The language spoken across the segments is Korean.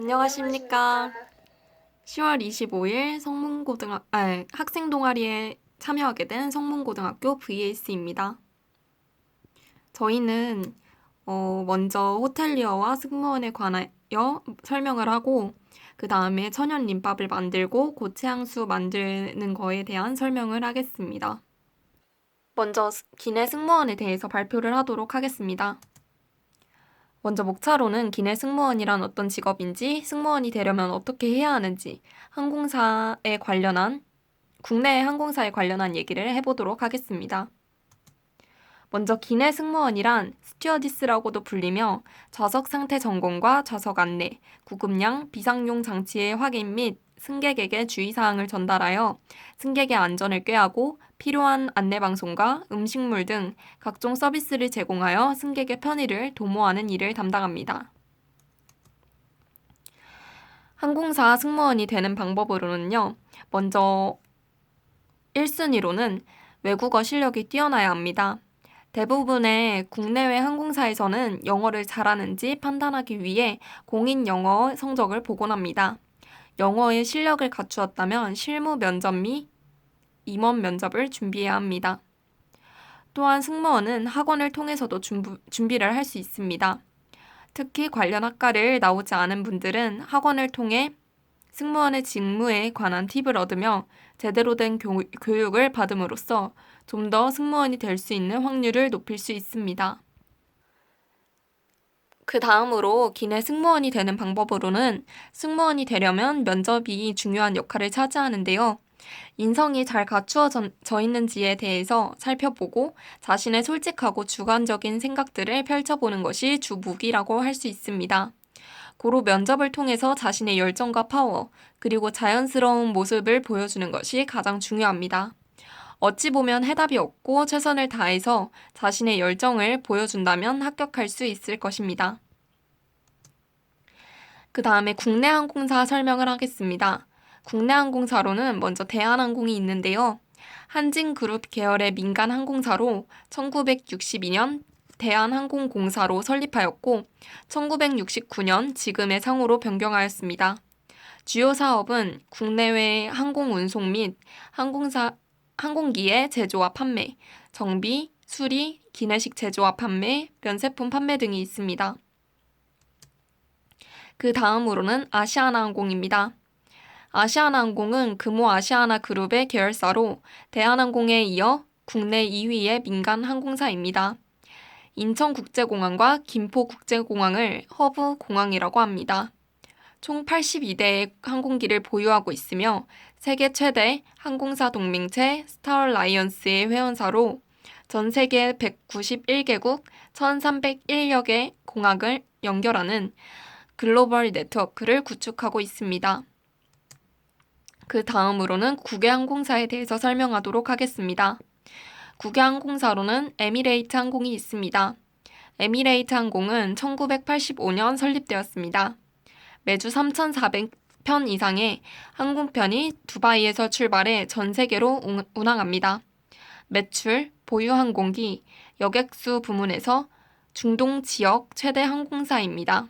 안녕하십니까. 10월 25일 학생 동아리에 참여하게 된 성문고등학교 VAC입니다. 저희는 먼저 호텔리어와 승무원에 관하여 설명을 하고 그 다음에 천연림밥을 만들고 고체향수 만드는 거에 대한 설명을 하겠습니다. 먼저 기내 승무원에 대해서 발표를 하도록 하겠습니다. 먼저 목차로는 기내 승무원이란 어떤 직업인지, 승무원이 되려면 어떻게 해야 하는지, 국내 항공사에 관련한 얘기를 해보도록 하겠습니다. 먼저 기내 승무원이란 스튜어디스라고도 불리며 좌석 상태 점검과 좌석 안내, 구급량, 비상용 장치의 확인 및 승객에게 주의사항을 전달하여 승객의 안전을 꾀하고 필요한 안내방송과 음식물 등 각종 서비스를 제공하여 승객의 편의를 도모하는 일을 담당합니다. 항공사 승무원이 되는 방법으로는요, 먼저 1순위로는 외국어 실력이 뛰어나야 합니다. 대부분의 국내외 항공사에서는 영어를 잘하는지 판단하기 위해 공인 영어 성적을 보곤합니다. 영어의 실력을 갖추었다면 실무 면접 및 임원 면접을 준비해야 합니다. 또한 승무원은 학원을 통해서도 준비를 할 수 있습니다. 특히 관련 학과를 나오지 않은 분들은 학원을 통해 승무원의 직무에 관한 팁을 얻으며 제대로 된 교육을 받음으로써 좀 더 승무원이 될 수 있는 확률을 높일 수 있습니다. 그 다음으로 기내 승무원이 되는 방법으로는 승무원이 되려면 면접이 중요한 역할을 차지하는데요. 인성이 잘 갖추어져 있는지에 대해서 살펴보고 자신의 솔직하고 주관적인 생각들을 펼쳐보는 것이 주 무기라고 할 수 있습니다. 고로 면접을 통해서 자신의 열정과 파워, 그리고 자연스러운 모습을 보여주는 것이 가장 중요합니다. 어찌 보면 해답이 없고 최선을 다해서 자신의 열정을 보여준다면 합격할 수 있을 것입니다. 그 다음에 국내 항공사 설명을 하겠습니다. 국내 항공사로는 먼저 대한항공이 있는데요. 한진그룹 계열의 민간 항공사로 1962년 대한항공공사로 설립하였고 1969년 지금의 상호로 변경하였습니다. 주요 사업은 국내외 항공운송 및 항공기의 제조와 판매, 정비, 수리, 기내식 제조와 판매, 면세품 판매 등이 있습니다. 그 다음으로는 아시아나항공입니다. 아시아나항공은 금호 아시아나 그룹의 계열사로 대한항공에 이어 국내 2위의 민간 항공사입니다. 인천국제공항과 김포국제공항을 허브 공항이라고 합니다. 총 82대의 항공기를 보유하고 있으며 세계 최대 항공사 동맹체 스타얼라이언스의 회원사로 전 세계 191개국 1301여 개 공항을 연결하는 글로벌 네트워크를 구축하고 있습니다. 그 다음으로는 국외항공사에 대해서 설명하도록 하겠습니다. 국외항공사로는 에미레이트 항공이 있습니다. 에미레이트 항공은 1985년 설립되었습니다. 매주 3,400편 이상의 항공편이 두바이에서 출발해 전 세계로 운항합니다. 매출, 보유 항공기, 여객수 부문에서 중동 지역 최대 항공사입니다.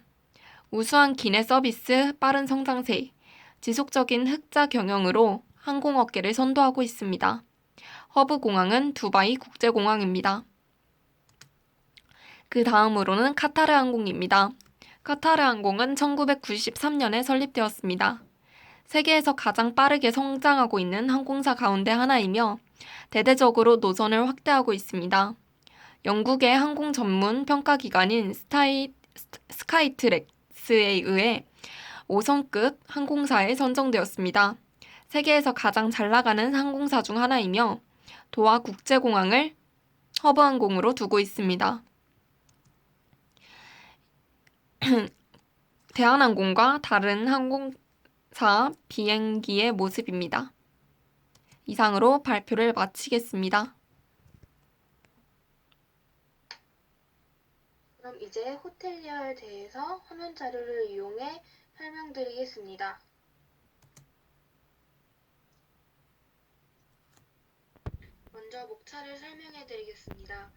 우수한 기내 서비스, 빠른 성장세, 지속적인 흑자 경영으로 항공업계를 선도하고 있습니다. 허브 공항은 두바이 국제공항입니다. 그 다음으로는 카타르 항공입니다. 카타르 항공은 1993년에 설립되었습니다. 세계에서 가장 빠르게 성장하고 있는 항공사 가운데 하나이며 대대적으로 노선을 확대하고 있습니다. 영국의 항공 전문 평가기관인 스카이트렉스에 의해 5성급 항공사에 선정되었습니다. 세계에서 가장 잘 나가는 항공사 중 하나이며 도하 국제공항을 허브항공으로 두고 있습니다. 대한항공과 다른 항공사 비행기의 모습입니다. 이상으로 발표를 마치겠습니다. 그럼 이제 호텔리어에 대해서 화면 자료를 이용해 설명드리겠습니다. 먼저 목차를 설명해드리겠습니다.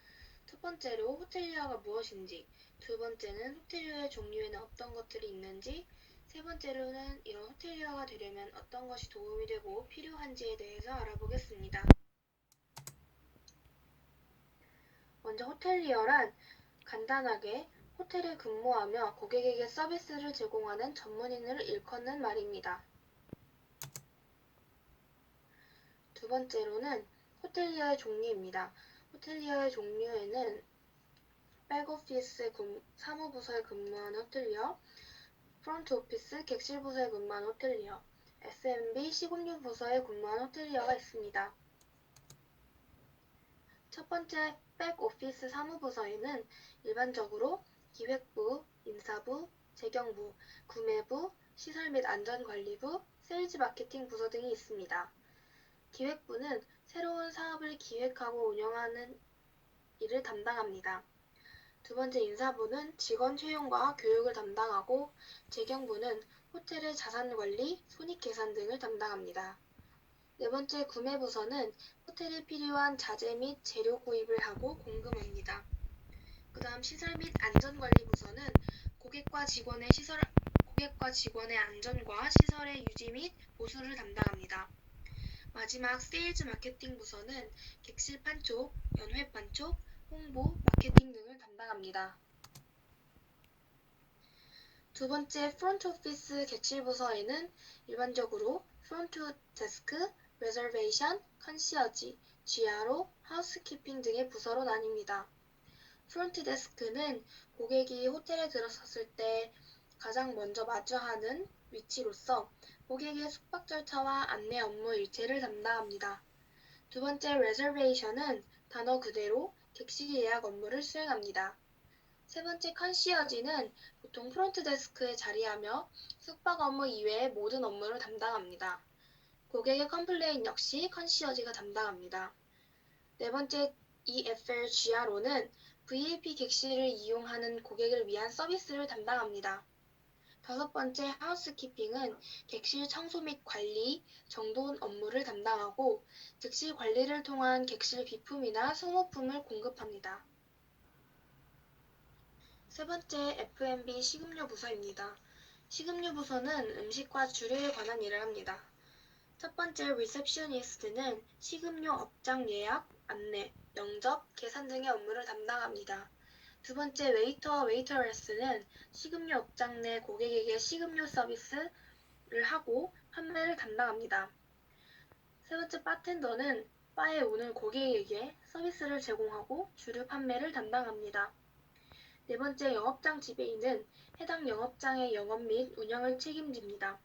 첫 번째로 호텔리어가 무엇인지, 두 번째는 호텔리어의 종류에는 어떤 것들이 있는지, 세 번째로는 이런 호텔리어가 되려면 어떤 것이 도움이 되고 필요한지에 대해서 알아보겠습니다. 먼저 호텔리어란 간단하게 호텔에 근무하며 고객에게 서비스를 제공하는 전문인을 일컫는 말입니다. 두 번째로는 호텔리어의 종류입니다. 호텔리어의 종류에는 백오피스 사무부서에 근무하는 호텔리어, 프런트 오피스 객실 부서에 근무하는 호텔리어, F&B 시급류 부서에 근무하는 호텔리어가 있습니다. 첫 번째 백오피스 사무부서에는 일반적으로 기획부, 인사부, 재경부, 구매부, 시설 및 안전관리부, 세일즈 마케팅 부서 등이 있습니다. 기획부는 새로운 사업을 기획하고 운영하는 일을 담당합니다. 두 번째 인사부는 직원 채용과 교육을 담당하고 재경부는 호텔의 자산관리, 손익계산 등을 담당합니다. 네 번째 구매부서는 호텔에 필요한 자재 및 재료 구입을 하고 공급합니다. 그 다음 시설 및 안전관리부서는 고객과 직원의 안전과 시설의 유지 및 보수를 담당합니다. 마지막 세일즈 마케팅 부서는 객실 판촉, 연회 판촉, 홍보, 마케팅 등을 담당합니다. 두 번째 프론트 오피스 객실 부서에는 일반적으로 프론트 데스크, 레저베이션, 컨시어지, GRO, 하우스키핑 등의 부서로 나뉩니다. 프론트 데스크는 고객이 호텔에 들어섰을 때 가장 먼저 마주하는 위치로서 고객의 숙박 절차와 안내 업무 일체를 담당합니다. 두 번째 레저베이션은 단어 그대로 객실 예약 업무를 수행합니다. 세 번째 컨시어지는 보통 프론트 데스크에 자리하며 숙박 업무 이외의 모든 업무를 담당합니다. 고객의 컴플레인 역시 컨시어지가 담당합니다. 네 번째 EFL GRO는 VIP 객실을 이용하는 고객을 위한 서비스를 담당합니다. 다섯 번째 하우스키핑은 객실 청소 및 관리, 정돈 업무를 담당하고 객실 관리를 통한 객실 비품이나 소모품을 공급합니다. 세 번째 F&B 식음료 부서입니다. 식음료 부서는 음식과 주류에 관한 일을 합니다. 첫 번째 리셉셔니스트는 식음료 업장 예약, 안내, 영접, 계산 등의 업무를 담당합니다. 두 번째 웨이터와 웨이터레스는 식음료 업장 내 고객에게 식음료 서비스를 하고 판매를 담당합니다. 세 번째 바텐더는 바에 오는 고객에게 서비스를 제공하고 주류 판매를 담당합니다. 네 번째 영업장 지배인은 해당 영업장의 영업 및 운영을 책임집니다.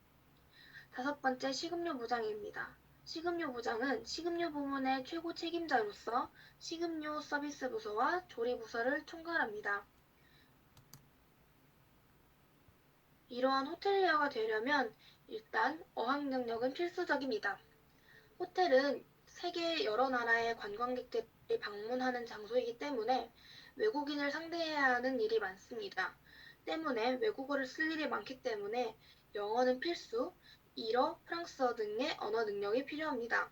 다섯 번째 식음료 부장입니다. 식음료 부장은 식음료 부문의 최고 책임자로서 식음료 서비스 부서와 조리 부서를 총괄합니다. 이러한 호텔리어가 되려면 일단 어학 능력은 필수적입니다. 호텔은 세계 여러 나라의 관광객들이 방문하는 장소이기 때문에 외국인을 상대해야 하는 일이 많습니다. 때문에 외국어를 쓸 일이 많기 때문에 영어는 필수, 일어, 프랑스어 등의 언어 능력이 필요합니다.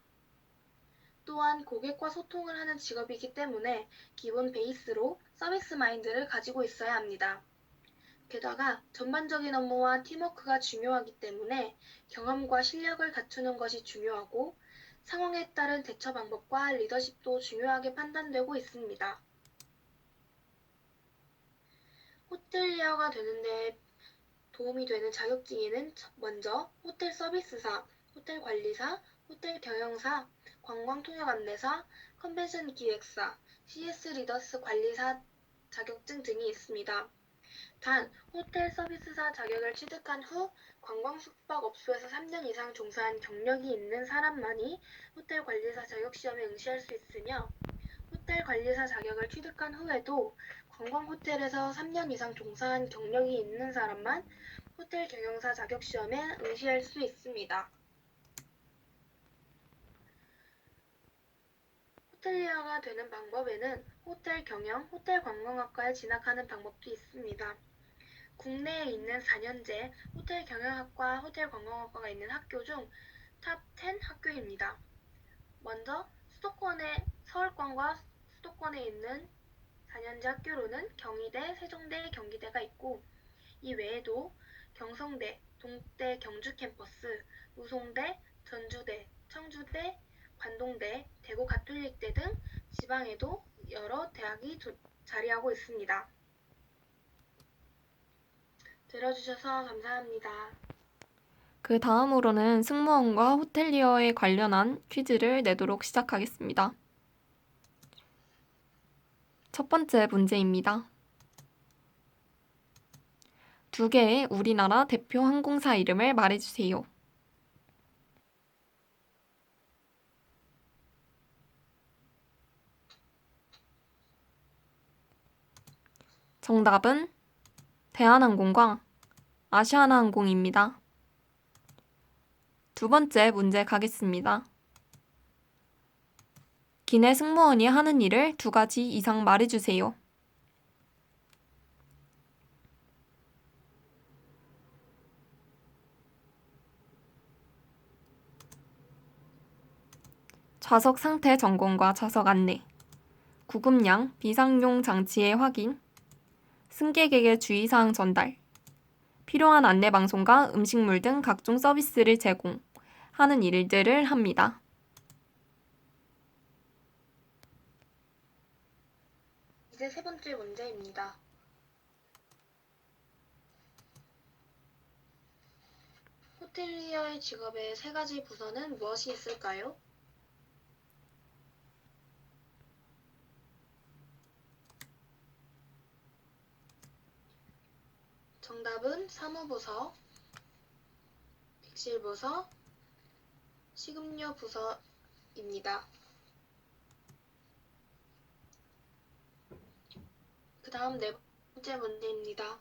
또한 고객과 소통을 하는 직업이기 때문에 기본 베이스로 서비스 마인드를 가지고 있어야 합니다. 게다가 전반적인 업무와 팀워크가 중요하기 때문에 경험과 실력을 갖추는 것이 중요하고 상황에 따른 대처 방법과 리더십도 중요하게 판단되고 있습니다. 호텔리어가 되는 데 도움이 되는 자격증에는 먼저 호텔 서비스사, 호텔 관리사, 호텔 경영사, 관광통역 안내사, 컨벤션 기획사, CS 리더스 관리사 자격증 등이 있습니다. 단, 호텔 서비스사 자격을 취득한 후 관광 숙박업소에서 3년 이상 종사한 경력이 있는 사람만이 호텔 관리사 자격 시험에 응시할 수 있으며 호텔 관리사 자격을 취득한 후에도 관광 호텔에서 3년 이상 종사한 경력이 있는 사람만 호텔 경영사 자격 시험에 응시할 수 있습니다. 호텔리어가 되는 방법에는 호텔 경영, 호텔 관광학과에 진학하는 방법도 있습니다. 국내에 있는 4년제 호텔 경영학과, 호텔 관광학과가 있는 학교 중 탑 10 학교입니다. 먼저 서울권과 수도권에 있는 4년제 학교로는 경희대, 세종대, 경기대가 있고 이 외에도 경성대, 동대 경주 캠퍼스, 우송대, 전주대, 청주대, 관동대, 대구 가톨릭대 등 지방에도 여러 대학이 자리하고 있습니다. 들어주셔서 감사합니다. 그 다음으로는 승무원과 호텔리어에 관련한 퀴즈를 내도록 시작하겠습니다. 첫 번째 문제입니다. 두 개의 우리나라 대표 항공사 이름을 말해주세요. 정답은 대한항공과 아시아나항공입니다. 두 번째 문제 가겠습니다. 기내 승무원이 하는 일을 두 가지 이상 말해주세요. 좌석 상태 점검과 좌석 안내, 구급량, 비상용 장치의 확인, 승객에게 주의사항 전달, 필요한 안내 방송과 음식물 등 각종 서비스를 제공하는 일들을 합니다. 이제 세 번째 문제입니다. 호텔리어의 직업의 세 가지 부서는 무엇이 있을까요? 정답은 사무부서, 객실부서, 식음료부서입니다. 그 다음 네 번째 문제입니다.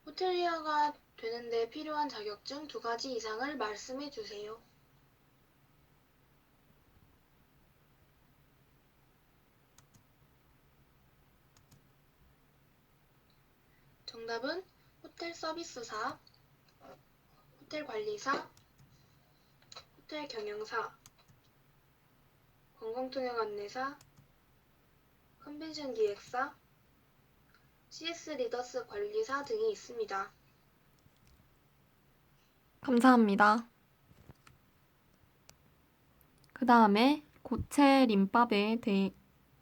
호텔리어가 되는데 필요한 자격증 두 가지 이상을 말씀해 주세요. 정답은 호텔 서비스사, 호텔 관리사, 호텔 경영사, 관광통역 안내사, 컨벤션 기획사, CS 리더스 관리사 등이 있습니다. 감사합니다. 그 다음에 고체 림밥에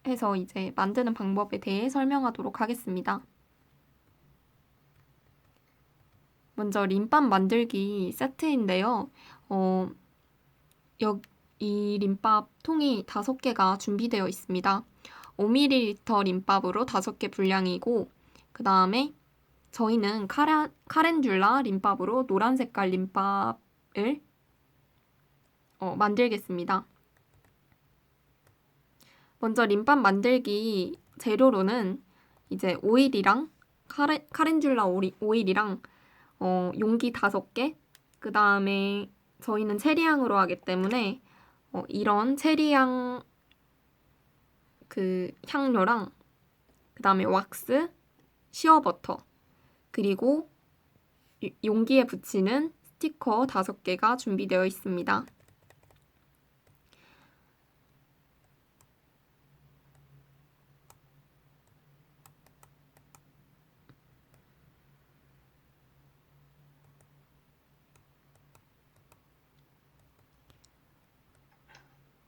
대해서 이제 만드는 방법에 대해 설명하도록 하겠습니다. 먼저 림밥 만들기 세트인데요. 이 림밥 통이 5개가 준비되어 있습니다. 5ml 림밥으로 5개 분량이고, 그 다음에 저희는 카렌듈라 림밥으로 노란 색깔 림밥을 만들겠습니다. 먼저 림밥 만들기 재료로는 이제 오일이랑 카렌듈라 오일이랑 용기 5개, 그 다음에 저희는 체리향으로 하기 때문에 이런 체리향 그 향료랑 그 다음에 왁스, 시어버터, 그리고 용기에 붙이는 스티커 5개가 준비되어 있습니다.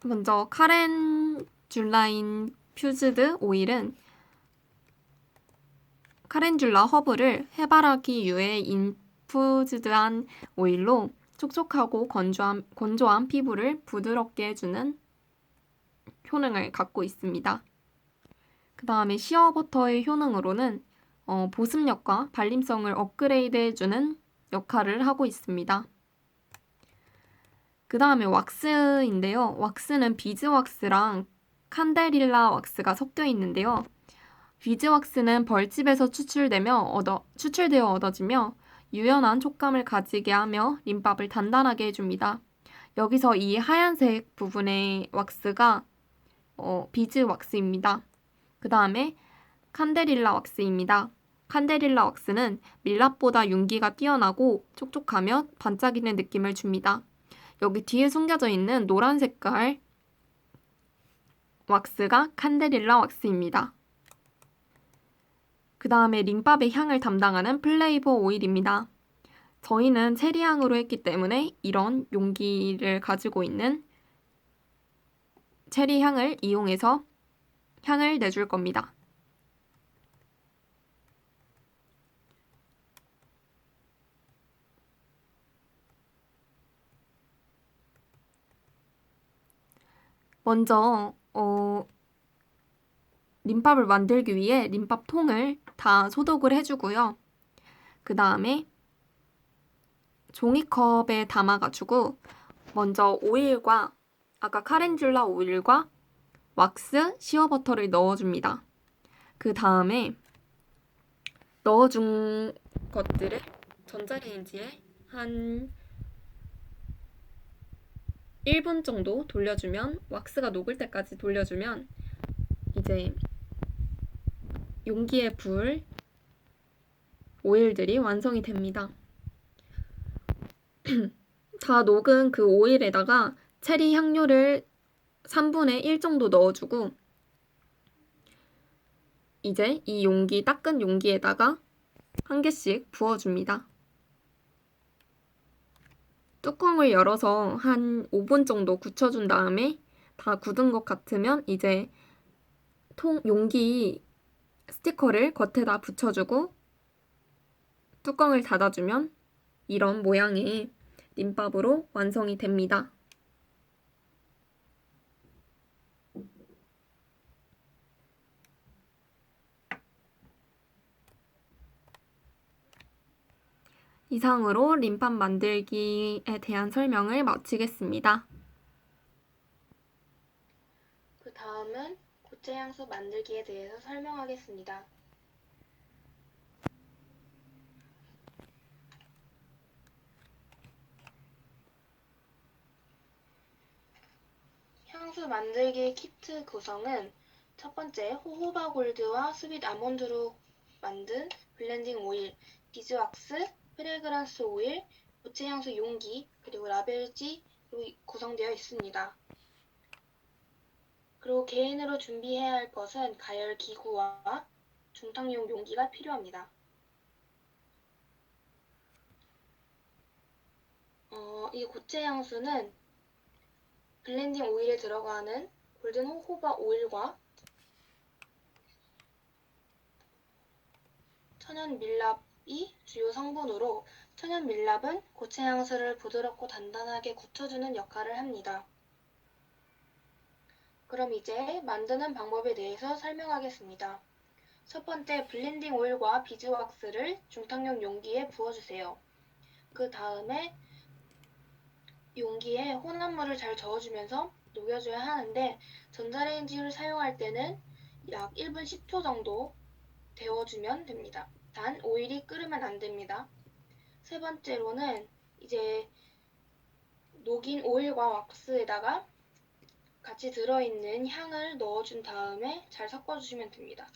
먼저 카렌듈라인 퓨즈드 오일은 카렌듈라 허브를 해바라기 유의 인푸즈드한 오일로 촉촉하고 건조한 피부를 부드럽게 해주는 효능을 갖고 있습니다. 그 다음에 시어버터의 효능으로는 보습력과 발림성을 업그레이드 해주는 역할을 하고 있습니다. 그 다음에 왁스인데요. 왁스는 비즈왁스랑 칸데릴라 왁스가 섞여 있는데요. 비즈왁스는 벌집에서 추출되어 얻어지며 유연한 촉감을 가지게 하며 림밥을 단단하게 해줍니다. 여기서 이 하얀색 부분의 왁스가 비즈왁스입니다. 그 다음에 칸데릴라 왁스입니다. 칸데릴라 왁스는 밀랍보다 윤기가 뛰어나고 촉촉하며 반짝이는 느낌을 줍니다. 여기 뒤에 숨겨져 있는 노란 색깔 왁스가 칸데릴라 왁스입니다. 그 다음에 림밥의 향을 담당하는 플레이버 오일입니다. 저희는 체리향으로 했기 때문에 이런 용기를 가지고 있는 체리향을 이용해서 향을 내줄 겁니다. 먼저 림밥을 만들기 위해 림밥 통을 다 소독을 해주고요. 그 다음에 종이컵에 담아가지고 먼저 오일과 아까 카렌듈라 오일과 왁스, 시어버터를 넣어줍니다. 그 다음에 넣어준 것들을 전자레인지에 한 1분 정도 돌려주면, 왁스가 녹을 때까지 돌려주면 이제 용기에 부을 오일들이 완성이 됩니다. 다 녹은 그 오일에다가 체리 향료를 3분의 1 정도 넣어주고 이제 이 용기, 닦은 용기에다가 한 개씩 부어줍니다. 뚜껑을 열어서 한 5분 정도 굳혀준 다음에 다 굳은 것 같으면 이제 용기 스티커를 겉에다 붙여주고 뚜껑을 닫아주면 이런 모양의 림밥으로 완성이 됩니다. 이상으로 림밥 만들기에 대한 설명을 마치겠습니다. 그 다음은 고체 향수 만들기에 대해서 설명하겠습니다. 향수 만들기 키트 구성은 첫 번째, 호호바 골드와 스윗 아몬드로 만든 블렌딩 오일, 비즈왁스, 프레그란스 오일, 고체 향수 용기, 그리고 라벨지로 구성되어 있습니다. 그리고 개인으로 준비해야 할 것은 가열 기구와 중탕용 용기가 필요합니다. 이 고체 향수는 블렌딩 오일에 들어가는 골든 호호바 오일과 천연 밀랍이 주요 성분으로 천연 밀랍은 고체 향수를 부드럽고 단단하게 굳혀주는 역할을 합니다. 그럼 이제 만드는 방법에 대해서 설명하겠습니다. 첫 번째, 블렌딩 오일과 비즈왁스를 중탕용 용기에 부어주세요. 그 다음에 용기에 혼합물을 잘 저어주면서 녹여줘야 하는데 전자레인지를 사용할 때는 약 1분 10초 정도 데워주면 됩니다. 단 오일이 끓으면 안 됩니다. 세 번째로는 이제 녹인 오일과 왁스에다가 같이 들어있는 향을 넣어준 다음에 잘 섞어주시면 됩니다.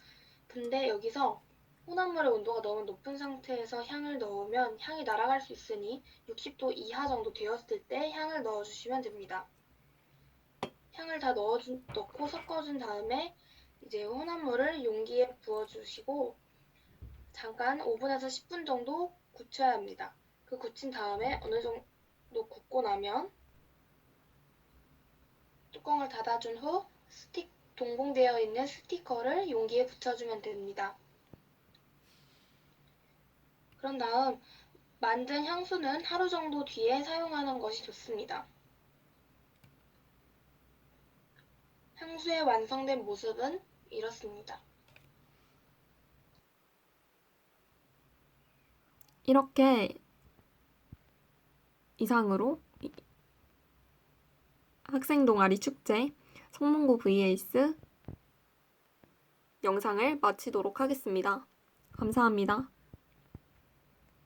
근데 여기서 혼합물의 온도가 너무 높은 상태에서 향을 넣으면 향이 날아갈 수 있으니 60도 이하 정도 되었을 때 향을 넣어주시면 됩니다. 향을 다 넣고 섞어준 다음에 이제 혼합물을 용기에 부어주시고 잠깐 5분에서 10분 정도 굳혀야 합니다. 그 굳힌 다음에 어느 정도 굳고 나면 뚜껑을 닫아준 후 동봉되어 있는 스티커를 용기에 붙여주면 됩니다. 그런 다음 만든 향수는 하루 정도 뒤에 사용하는 것이 좋습니다. 향수의 완성된 모습은 이렇습니다. 이렇게 이상으로 학생 동아리 축제 성문고 VS 영상을 마치도록 하겠습니다. 감사합니다.